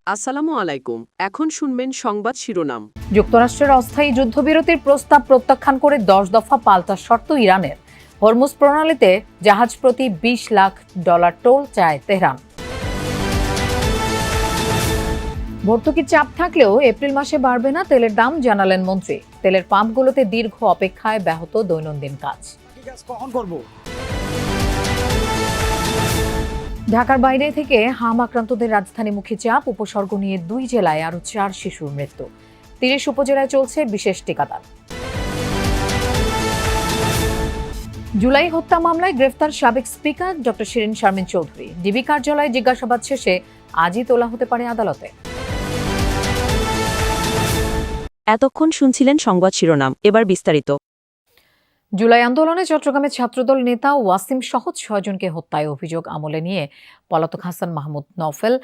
আসসালামু আলাইকুম। এখন শুনবেন সংবাদ শিরোনাম। যুক্তরাষ্ট্রের অস্থায়ী যুদ্ধবিরতির প্রস্তাব প্রত্যাখ্যান করে 10 দফা পাল্টা শর্ত ইরানের। হরমুজ প্রণালীতে জাহাজ প্রতি $20 লাখ টোল চায় তেহরান। ভর্তুকির চাপ থাকলেও এপ্রিল মাসে বাড়বে না তেলের দাম, জানালেন মন্ত্রী। তেলের পাম্পগুলোতে দীর্ঘ অপেক্ষায় ব্যাহত দৈনন্দিন কাজ। ঢাকার বাইরে থেকে হাম আক্রান্তদের রাজধানীমুখী চাপ, উপসর্গ নিয়ে 2 জেলায় আরও 4 শিশুর মৃত্যু। 30 উপজেলায় চলছে বিশেষ টিকাদান। জুলাই হত্যা মামলায় গ্রেফতার সাবেক speaker doctor Shirin Sharmin Chowdhury. DB কার্যালয়ে জিজ্ঞাসাবাদ শেষে আজই তোলা হতে পারে আদালতে। এতক্ষণ শুনছিলেন সংবাদ শিরোনাম, এবার বিস্তারিত। জুলাই আন্দোলনে চট্টগ্রামের ছাত্রদল নেতা ওয়াসিম সহ 6 জনকে হত্যায় অভিযোগ আমলে নিয়ে পলাতক হাসান মাহমুদ নওফেল,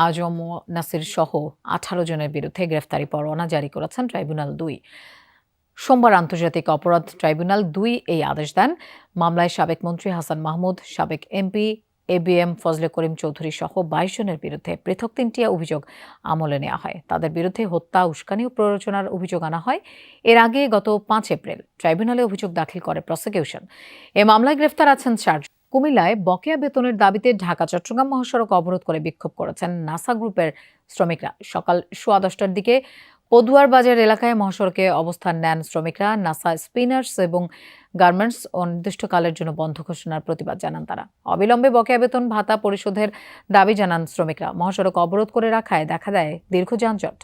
আজম নাসির সহ 18 জনের বিরুদ্ধে গ্রেফতারি পরোয়ানা জারি করেছেন ট্রাইব্যুনাল 2। সোমবার আন্তর্জাতিক অপরাধ ট্রাইব্যুনাল 2 এই আদেশ দেন। মামলায় সাবেক মন্ত্রী হাসান মাহমুদ, সাবেক এমপি ABM ফজলে করিম চৌধুরী সহ 22 জনের বিরুদ্ধে পৃথক 3টি অভিযোগ আমলে নেওয়া হয়। তাদের বিরুদ্ধে হত্যা, উস্কানি ও প্ররোচনার অভিযোগ আনা হয়। এর আগে গত 5 এপ্রিল ট্রাইব্যুনালে অভিযোগ দাখিল করে প্রসিকিউশন। এ মামলায় গ্রেফতার আছেন 4 জন। কুমিল্লায় বকেয়া বেতনের দাবিতে ঢাকা চট্টগ্রাম মহাসড়ক অবরোধ করে বিক্ষোভ করেছেন নাসা গ্রুপের শ্রমিকরা। সকাল 10:15টার দিকে পদুয়ার বাজার এলাকায় মহাসড়কে অবস্থান নেন শ্রমিকরা। নাসা স্পিনার্স এবং গার্মেন্টস অনির্দিষ্টকালের জন্য বন্ধ ঘোষণার প্রতিবাদ জানান তারা। অবিলম্বে বকেয়া বেতন ভাতা পরিশোধের দাবি জানান শ্রমিকরা। মহাসড়ক অবরোধ করে রাখায় দেখা দেয় দীর্ঘ যানজট।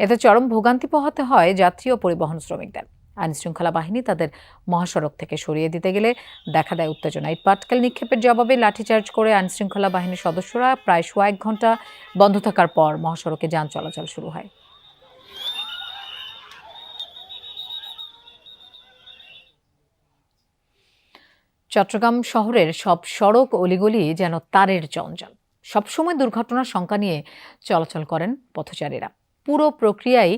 এতে চরম ভোগান্তি পোহাতে হয় যাত্রী ও পরিবহন শ্রমিকদের। আইনশৃঙ্খলা বাহিনী তাদের মহাসড়ক থেকে সরিয়ে দিতে গেলে দেখা দেয় উত্তেজনা। ইট পাটকেল নিক্ষেপের জবাবে লাঠিচার্জ করে আইনশৃঙ্খলা বাহিনীর সদস্যরা প্রায় 1 ঘন্টা বন্ধ থাকার পর মহাসড়কে যান চলাচল শুরু হয়। চট্টগ্রাম শহরের সব সড়ক অলিগলি যেন তারের জঞ্জাল। সবসময় দুর্ঘটনার শঙ্কা নিয়ে চলাচল করেন পথচারীরা। পুরো প্রক্রিয়াই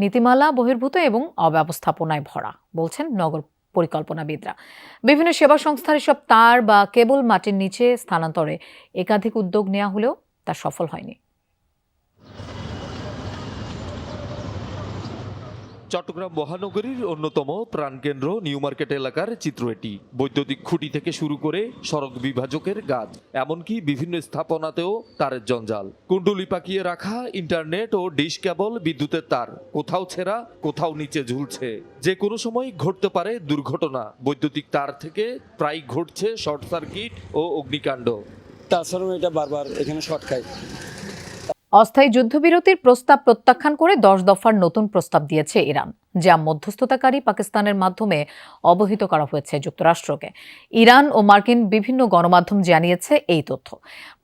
নীতিমালা বহির্ভূত এবং অব্যবস্থাপনায় ভরা, বলছেন নগর পরিকল্পনাবিদরা। বিভিন্ন সেবা সংস্থার সব তার বা কেবল মাটির নিচে স্থানান্তরে একাধিক উদ্যোগ নেওয়া হলেও তা সফল হয়নি। চট্টগ্রাম মহানগরীর অন্যতম প্রাণকেন্দ্র নিউ মার্কেট এলাকার চিত্র এটি। বৈদ্যুতিক খুঁটি থেকে শুরু করে সড়ক বিভাজকের গাছ, এমনকি বিভিন্ন স্থাপনাতেও তারের জঞ্জাল। কুণ্ডুলি পাকিয়ে রাখা ইন্টারনেট ও ডিশ কেবল, বিদ্যুতের তার কোথাও ছেঁড়া, কোথাও নিচে ঝুলছে। যে কোনো সময় ঘটতে পারে দুর্ঘটনা। বৈদ্যুতিক তার থেকে প্রায় ঘটছে শর্ট সার্কিট ও অগ্নিকাণ্ড। তাছাড়াও এটা বারবার এখানে শর্ট খায়। অস্থায়ী যুদ্ধবিরতির প্রস্তাব প্রত্যাখ্যান করে 10 দফার নতুন প্রস্তাব দিয়েছে ইরান, যা মধ্যস্থতাকারী পাকিস্তানের মাধ্যমে অবহিত করা হয়েছে যুক্তরাষ্ট্রকে। ইরান ও মার্কিন বিভিন্ন গণমাধ্যম জানিয়েছে এই তথ্য।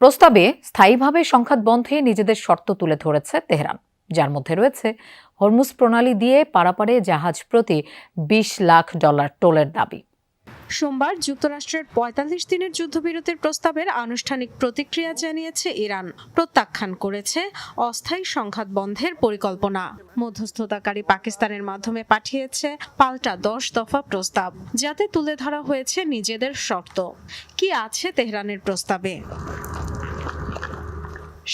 প্রস্তাবে স্থায়ীভাবে সংঘাত বন্ধে নিজেদের শর্ত তুলে ধরেছে তেহরান, যার মধ্যে রয়েছে হরমুজ প্রণালী দিয়ে পারাপারে জাহাজ প্রতি $20 লাখ টোলের দাবি। সোমবার যুক্তরাষ্ট্রের 45 দিনের যুদ্ধবিরতির প্রস্তাবের আনুষ্ঠানিক প্রতিক্রিয়া জানিয়েছে ইরান। প্রত্যাখ্যান করেছে অস্থায়ী সংঘাত বন্ধের পরিকল্পনা। মধ্যস্থতাকারী পাকিস্তানের মাধ্যমে পাঠিয়েছে পাল্টা 10 দফা প্রস্তাব, যাতে তুলে ধরা হয়েছে নিজেদের শর্ত। কি আছে তেহরানের প্রস্তাবে?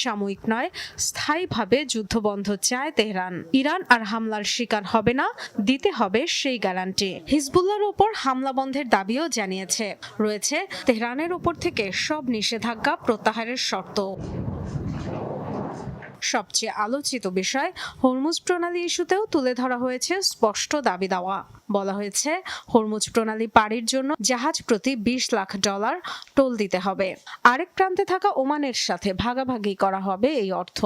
সাময়িক নয়, স্থায়ীভাবে যুদ্ধবন্ধ চায় তেহরান। ইরান আর হামলার শিকার হবে না, দিতে হবে সেই গ্যারান্টি। হিজবুল্লাহর ওপর হামলা বন্ধের দাবিও জানিয়েছে। রয়েছে তেহরানের ওপর থেকে সব নিষেধাজ্ঞা প্রত্যাহারের শর্ত। সবচেয়ে আলোচিত বিষয় হরমুজ প্রণালী ইস্যুতেও তুলে ধরা হয়েছে স্পষ্ট দাবি দেওয়া। বলা হয়েছে হরমুজ প্রণালী পাড়ির জন্য জাহাজ প্রতি $20 লাখ টোল দিতে হবে। আরেক প্রান্তে থাকা ওমানের সাথে ভাগাভাগি করা হবে এই অর্থ।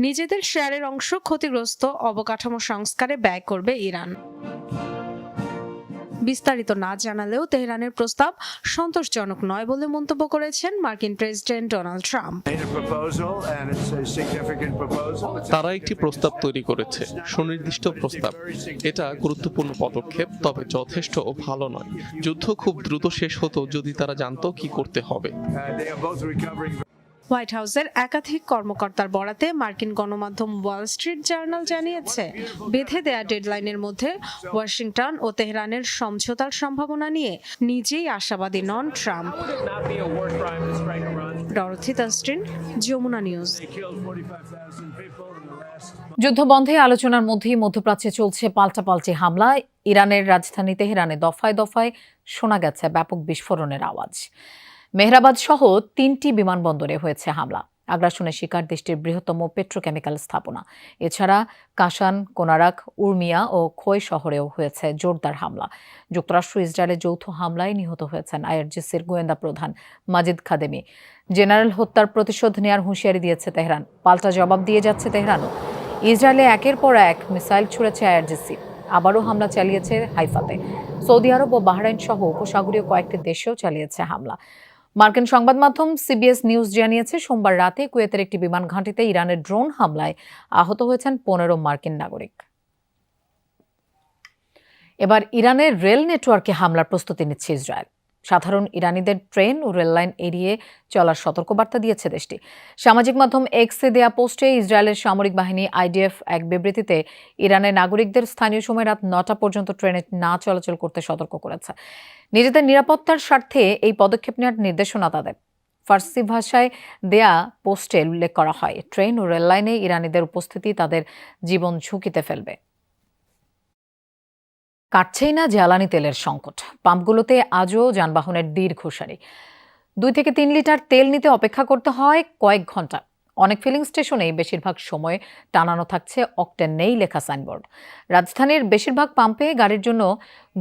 নিজেদের শেয়ারের অংশ ক্ষতিগ্রস্ত অবকাঠামো সংস্কারে ব্যয় করবে ইরান। বিস্তারিত না জানালেও তেহরানের প্রস্তাব সন্তোষজনক নয় বলে মন্তব্য করেছেন মার্কিন প্রেসিডেন্ট ডোনাল্ড ট্রাম্প। তারা একটি প্রস্তাব তৈরি করেছে, সুনির্দিষ্ট প্রস্তাব। এটা গুরুত্বপূর্ণ পদক্ষেপ, তবে যথেষ্ট ও ভালো নয়। যুদ্ধ খুব দ্রুত শেষ হতো যদি তারা জানতো কি করতে হবে। হোয়াইট হাউসের একাধিক কর্মকর্তার বরাতে মার্কিন গণমাধ্যম ওয়াল স্ট্রিট জার্নাল জানিয়েছে, বেঁধে দেয়া ডেডলাইনের মধ্যে ওয়াশিংটন ও তেহরানের সমঝোতার সম্ভাবনা নিয়ে নিজেই আশাবাদী নন Trump. Dorothy Tasrin, Jamuna news. যুদ্ধবন্ধে আলোচনার মধ্যেই মধ্যপ্রাচ্যে চলছে পাল্টাপাল্টি হামলা। ইরানের রাজধানী তেহরানে দফায় দফায় শোনা গেছে ব্যাপক বিস্ফোরণের আওয়াজ। মেহরাবাদ সহ 3টি বিমানবন্দরে হয়েছে হামলা। আগ্রাসনের শিকার দেশটির বৃহত্তম পেট্রোকেমিক্যাল স্থাপনা। এছাড়া কাশান, কোনারাক, উর্মিয়া ও খোয় শহরেও হয়েছে জোরদার হামলা। যুক্তরাষ্ট্র ইসরায়েলের যৌথ হামলায় নিহত হয়েছেন আইআরজিসির গোয়েন্দা প্রধান মাজিদ খাদেমি। জেনারেল হত্যার প্রতিশোধ নেয়ার হুঁশিয়ারি দিয়েছে তেহরান। পাল্টা জবাব দিয়ে যাচ্ছে তেহরানও। ইসরায়েলে একের পর এক মিসাইল ছুড়েছে আইআরজিসি। আবারও হামলা চালিয়েছে হাইফাতে। সৌদি আরব ও বাহরাইন সহ উপসাগরীয় কয়েকটি দেশেও চালিয়েছে হামলা। মার্কিন সংবাদ মাধ্যম সিবিএস নিউজ জানিয়েছে, সোমবার রাতে কুয়েতের একটি বিমান ঘাঁটিতে ইরানের ড্রোন হামলায় আহত হয়েছেন 15 মার্কিন নাগরিক। এবার ইরানের রেল নেটওয়ার্কে হামলার প্রস্তুতি নিচ্ছে ইসরায়েল। সাধারণ ইরানিদের ট্রেন ও রেললাইন এড়িয়ে চলার সতর্কবার্তা দিয়েছে দেশটি। সামাজিক মাধ্যম এক্সে দেয়া পোস্টে ইসরায়েলের সামরিক বাহিনী আইডিএফ এক বিবৃতিতে ইরানের নাগরিকদের স্থানীয় সময় রাত 9টা পর্যন্ত ট্রেনে না চলাচল করতে সতর্ক করেছে। নিজেদের নিরাপত্তার স্বার্থে এই পদক্ষেপ নেওয়ার নির্দেশনা তাদের। ফার্সি ভাষায় দেয়া পোস্টে উল্লেখ করা হয়, ট্রেন ও রেললাইনে ইরানিদের উপস্থিতি তাদের জীবন ঝুঁকিতে ফেলবে। কাটছেই না জ্বালানি তেলের সংকট। পাম্পগুলোতে আজও যানবাহনের দীর্ঘ সারি। 2 থেকে 3 লিটার তেল নিতে অপেক্ষা করতে হয় কয়েক ঘন্টা। অনেক ফিলিং স্টেশনেই বেশিরভাগ সময় টানানো থাকছে অকটেন নেই লেখা সাইনবোর্ড। রাজধানীর বেশিরভাগ পাম্পে গাড়ির জন্য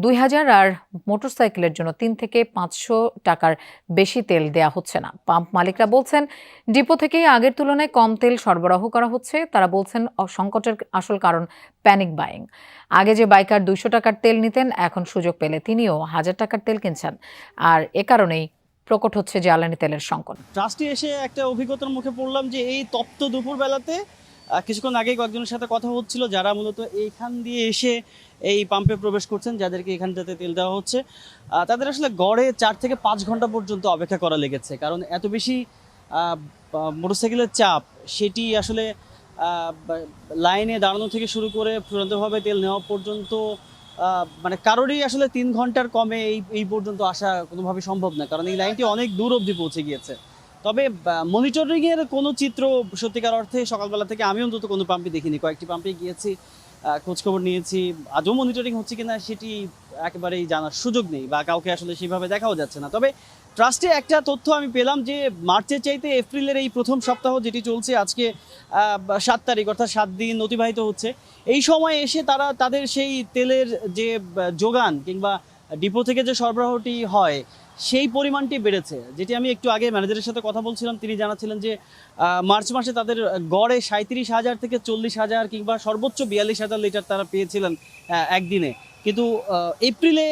2000 আর মোটরসাইকেলের জন্য 3 থেকে 500 টাকার বেশি তেল দেয়া হচ্ছে না। পাম্প মালিকরা বলছেন, ডিপো থেকেই আগের তুলনায় কম তেল সরবরাহ করা হচ্ছে। তারা বলছেন, সংকটের আসল কারণ প্যানিক বাইং। আগে যে বাইকার 200 টাকার তেল নিতেন, এখন সুযোগ পেলে তিনিও 1000 টাকার তেল কিনছেন। আর এ কারণেই প্রকট হচ্ছে জ্বালানি তেলের সংকট। ট্রাস্টে এসে একটা অভিজ্ঞতার মুখে পড়লাম যে এই তপ্ত দুপুরবেলাতে কিছুক্ষণ আগে কয়েকজনের সাথে কথা হচ্ছিল যারা মূলত এইখান দিয়ে এসে এই পাম্পে প্রবেশ করছেন, যাদেরকে এখানটাতে তেল দেওয়া হচ্ছে, তাদের আসলে গড়ে 4 থেকে 5 ঘন্টা পর্যন্ত অপেক্ষা করা লেগেছে। কারণ এত বেশি মোটরসাইকেলের চাপ, সেটি আসলে লাইনে দাঁড়ানো থেকে শুরু করে চূড়ান্তভাবে তেল নেওয়া পর্যন্ত মানে কারোরই আসলে 3 ঘন্টার কমে এই পর্যন্ত আসা কোনোভাবে সম্ভব না, কারণ এই লাইনটি অনেক দূর অবধি পৌঁছে গিয়েছে। তবে মনিটরিংয়ের কোনো চিত্র সত্যিকার অর্থে সকালবেলা থেকে আমি অন্তত কোনো পাম্পে দেখিনি। কয়েকটি পাম্পে গিয়েছি, খোঁজখবর নিয়েছি, আজও মনিটরিং হচ্ছে কিনা সেটি একেবারেই জানার সুযোগ নেই, বা কাউকে আসলে সেভাবে দেখাও যাচ্ছে না। তবে ট্রাস্টে একটা তথ্য আমি পেলাম যে মার্চের চাইতে এপ্রিলের এই প্রথম সপ্তাহ যেটি চলছে, আজকে 7 তারিখ, অর্থাৎ 7 দিন অতিবাহিত হচ্ছে, এই সময় এসে তারা তাদের সেই তেলের যে যোগান কিংবা ডিপো থেকে যে সরবরাহটি হয় সেই পরিমাণটি বেড়েছে। যেটি আমি একটু আগে ম্যানেজারের সাথে কথা বলছিলাম, তিনি জানাচ্ছিলেন যে মার্চ মাসে তাদের গড়ে 37,000 থেকে 40,000 কিংবা সর্বোচ্চ 42,000 লিটার তারা পেয়েছিলেন একদিনে, কিন্তু এপ্রিলে